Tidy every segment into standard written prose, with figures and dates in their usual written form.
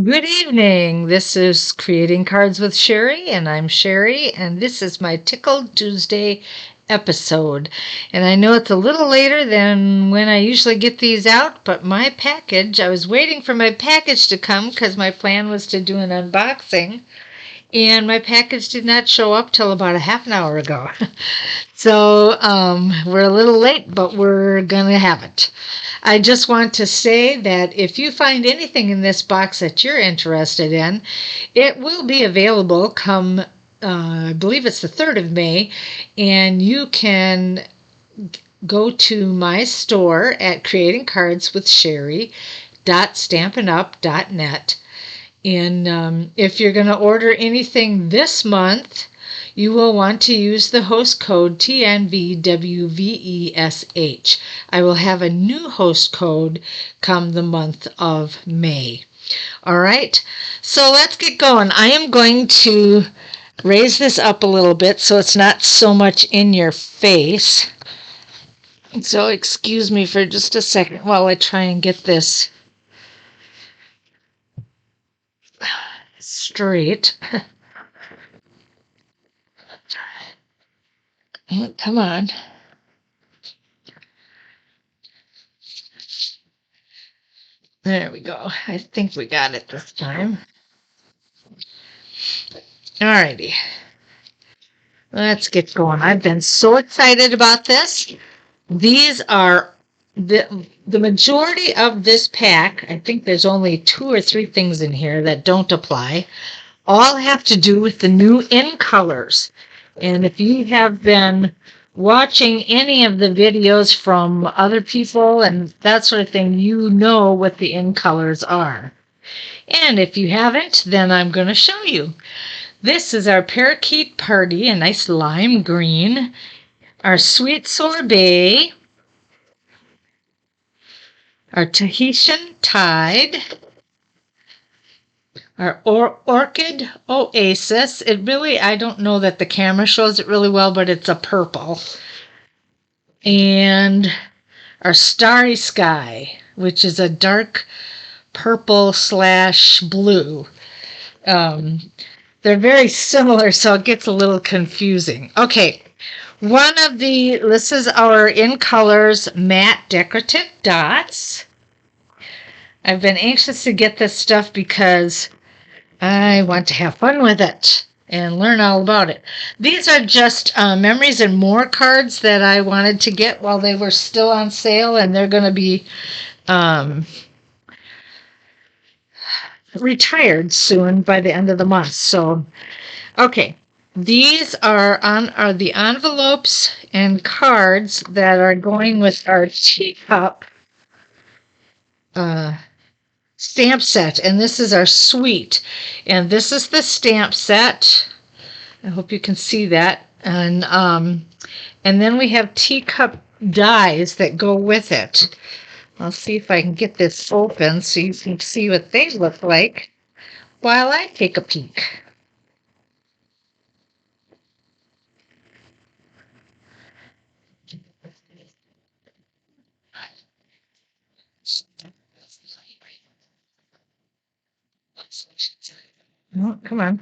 Good evening. This is Creating Cards with Sherry, and I'm Sherry, and this is my Tickled Tuesday episode. And I know it's a little later than when I usually get these out, but I was waiting for my package to come because my plan was to do an unboxing, and my package did not show up till about a half an hour ago. So we're a little late, but we're going to have it. I just want to say that if you find anything in this box that you're interested in, it will be available come, I believe it's the 3rd of May, and you can go to my store at creatingcardswithsherry.stampinup.net. And if you're going to order anything this month, you will want to use the host code TNVWVESH. I will have a new host code come the month of May. All right, so let's get going. I am going to raise this up a little bit so it's not so much in your face. So excuse me for just a second while I try and get this straight. Come on. There we go. I think we got it this time. Alrighty. Let's get going. I've been so excited about this. These are the majority of this pack. I think there's only 2 or 3 things in here that don't apply. All have to do with the new in colors. And if you have been watching any of the videos from other people and that sort of thing, you know what the in colors are. And if you haven't, then I'm going to show you. This is our Parakeet Party, a nice lime green. Our Sweet Sorbet. Our Tahitian Tide. Our Orchid Oasis. I don't know that the camera shows it really well, but it's a purple. And our Starry Sky, which is a dark purple / blue. They're very similar, so it gets a little confusing. Okay, this is our In Colors matte decorative dots. I've been anxious to get this stuff because I want to have fun with it and learn all about it. These are just Memories and More cards that I wanted to get while they were still on sale, and they're going to be retired soon by the end of the month. So, okay, these are the envelopes and cards that are going with our Teacup stamp set, and this is our suite, and this is the stamp set. I hope you can see that, and then we have Teacup Dies that go with it. I'll see if I can get this open so you can see what they look like while I take a peek. Oh, come on.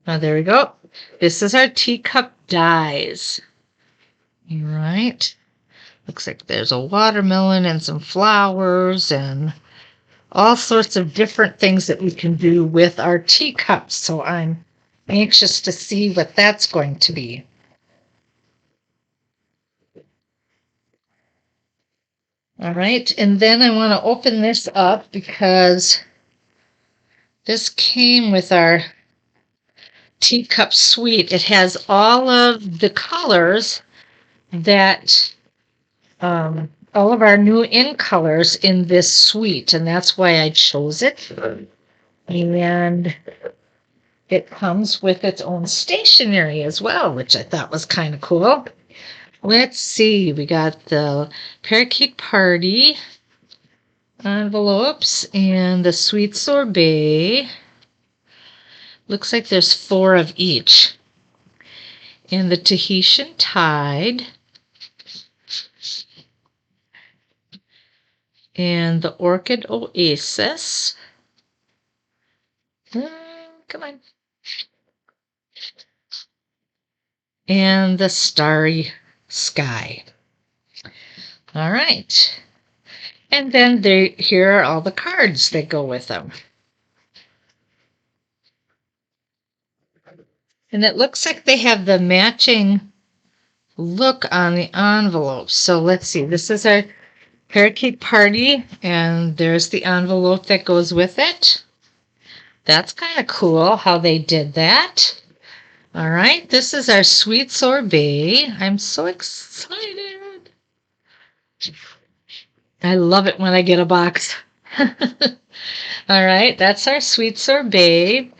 Oh, there we go. This is our Teacup Dies. All right. Looks like there's a watermelon and some flowers and all sorts of different things that we can do with our teacups. So I'm anxious to see what that's going to be. All right, and then I want to open this up because this came with our Teacup Suite. It has all of the colors that all of our new in colors in this suite, and that's why I chose it. And it comes with its own stationery as well, which I thought was kind of cool. Let's see, we got the Parakeet Party envelopes and the Sweet Sorbet. Looks like there's 4 of each. And the Tahitian Tide. And the Orchid Oasis. Come on. And the starry sky. All right. And then here are all the cards that go with them. And it looks like they have the matching look on the envelope. So let's see. This is our parakeet party, and there's the envelope that goes with it. That's kind of cool how they did that. All right, this is our sweet sorbet. I'm so excited. I love it when I get a box. All right, that's our sweet sorbet.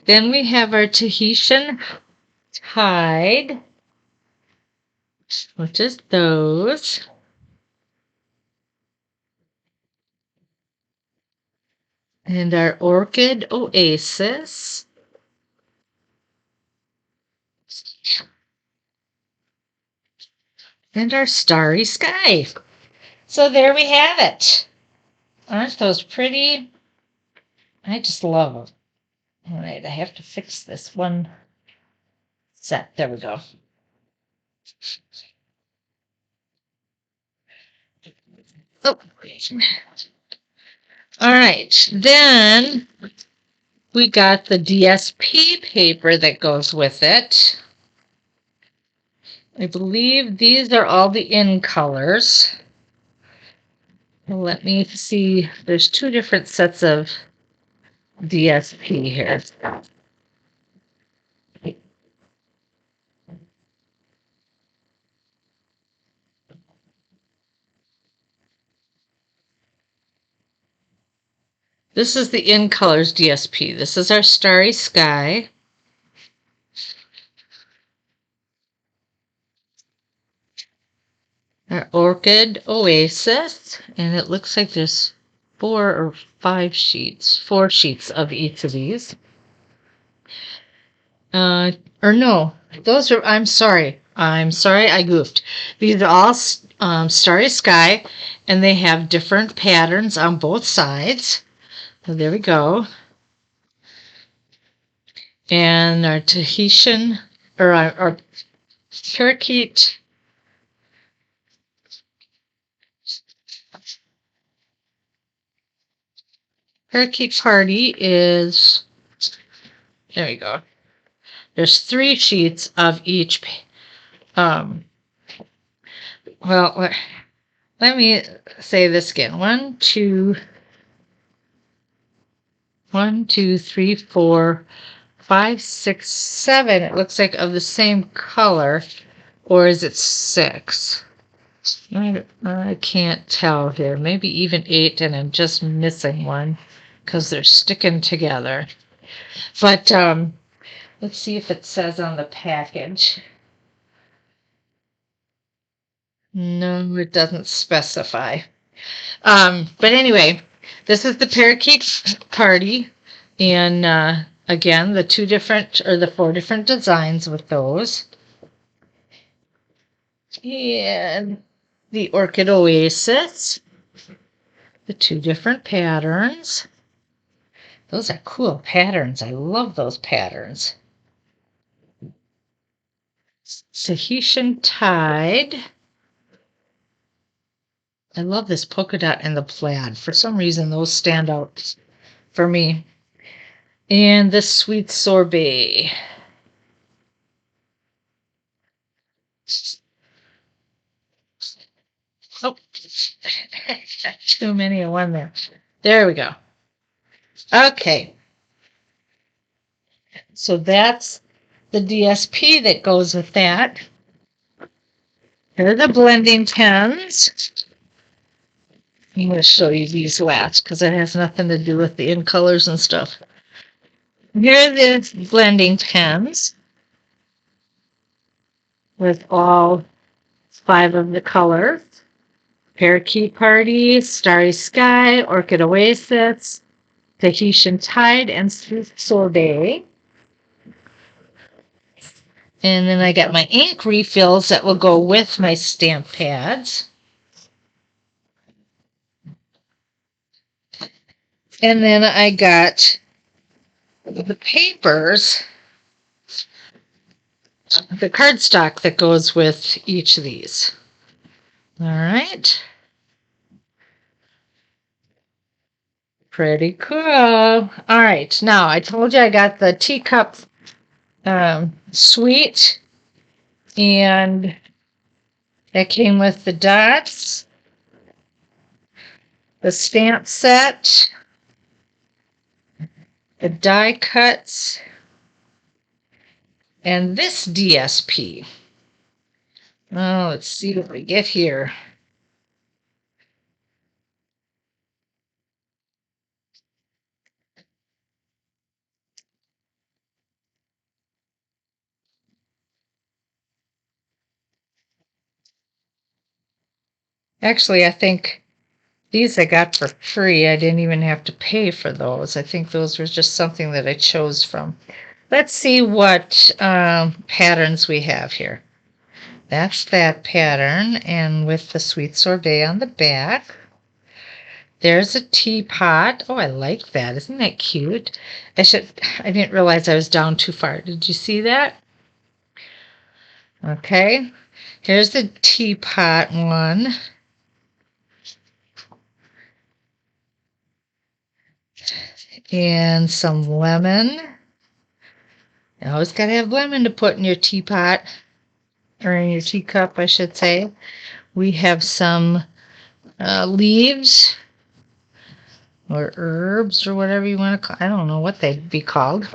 Then we have our Tahitian Tide, which is those. And our Orchid Oasis. And our Starry Sky. So there we have it. Aren't those pretty? I just love them. All right, I have to fix this one set. There we go. Oh. All right, then we got the DSP paper that goes with it. I believe these are all the in colors. Let me see. There's two different sets of DSP here. This is the In Colors DSP. This is our Starry Sky. Our Orchid Oasis. And it looks like there's 4 or 5 sheets. 4 sheets of each of these. Or no, those are, I'm sorry, I goofed. These are all Starry Sky, and they have different patterns on both sides. So there we go. And our Tahitian, or our parakeet party is, there we go. There's 3 sheets of each. Well, let me say this again. 1, 2, 3, 4, 5, 6, 7. It looks like of the same color, or is it 6? I can't tell here. Maybe even 8, and I'm just missing one because they're sticking together. But let's see if it says on the package. No, it doesn't specify. But anyway, this is the parakeet party, and again, the 4 different designs with those. And the Orchid Oasis, the 2 different patterns. Those are cool patterns. I love those patterns. Tahitian Tide. I love this polka dot and the plaid. For some reason, those stand out for me. And the Sweet Sorbet. Oh, too many of one there. There we go. Okay. So that's the DSP that goes with that. Here are the blending pens. I'm going to show you these last because it has nothing to do with the in colors and stuff. Here are the blending pens with all 5 of the colors. Parakeet Party, Starry Sky, Orchid Oasis, Tahitian Tide, and Sweet Sorbet. And then I got my ink refills that will go with my stamp pads. And then I got the papers, the cardstock that goes with each of these. All right. Pretty cool. All right. Now, I told you I got the Teacup suite, and that came with the dots, the stamp set, the die cuts, and this DSP. Oh, let's see what we get here. Actually, I think these I got for free. I didn't even have to pay for those. I think those were just something that I chose from. Let's see what patterns we have here. That's that pattern, and with the sweet sorbet on the back. There's a teapot. Oh, I like that. Isn't that cute? I didn't realize I was down too far. Did you see that? Okay. Here's the teapot one. And some lemon. You always got to have lemon to put in your teapot, or in your teacup, I should say. We have some leaves, or herbs, or whatever you want to call. I don't know what they'd be called.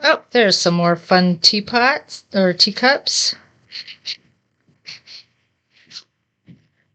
Oh, there's some more fun teapots, or teacups.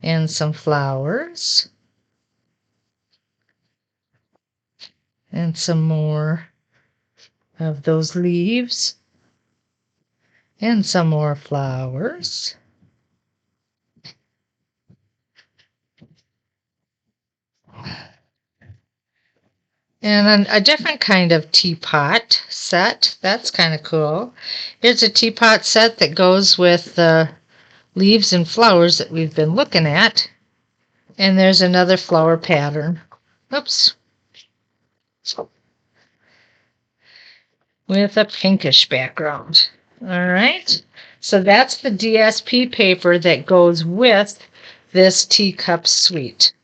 And some flowers. And some more of those leaves. And some more flowers. And a different kind of teapot set. That's kind of cool. Here's a teapot set that goes with the leaves and flowers that we've been looking at. And there's another flower pattern. Oops. With a pinkish background. All right. So that's the DSP paper that goes with this teacup suite.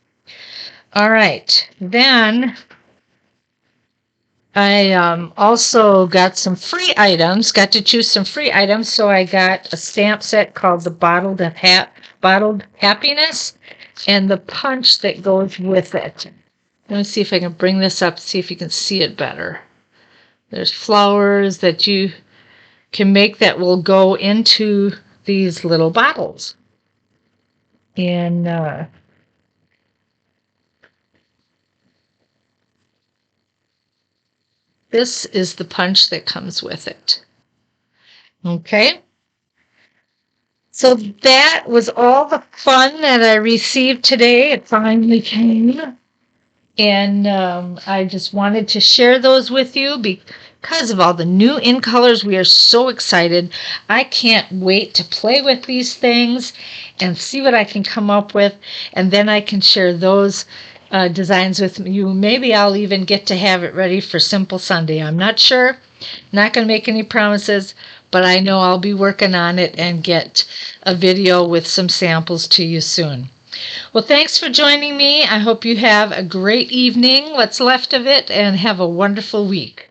All right. Then I also got some free items, got to choose some free items. So I got a stamp set called the Bottled Happiness, and the punch that goes with it. Let me see if I can bring this up, see if you can see it better. There's flowers that you can make that will go into these little bottles. And this is the punch that comes with it. Okay. So that was all the fun that I received today. It finally came. And I just wanted to share those with you because of all the new in colors. We are so excited. I can't wait to play with these things and see what I can come up with. And then I can share those designs with you. Maybe I'll even get to have it ready for Simple Sunday. I'm not sure. Not going to make any promises, but I know I'll be working on it and get a video with some samples to you soon. Well, thanks for joining me. I hope you have a great evening, what's left of it, and have a wonderful week.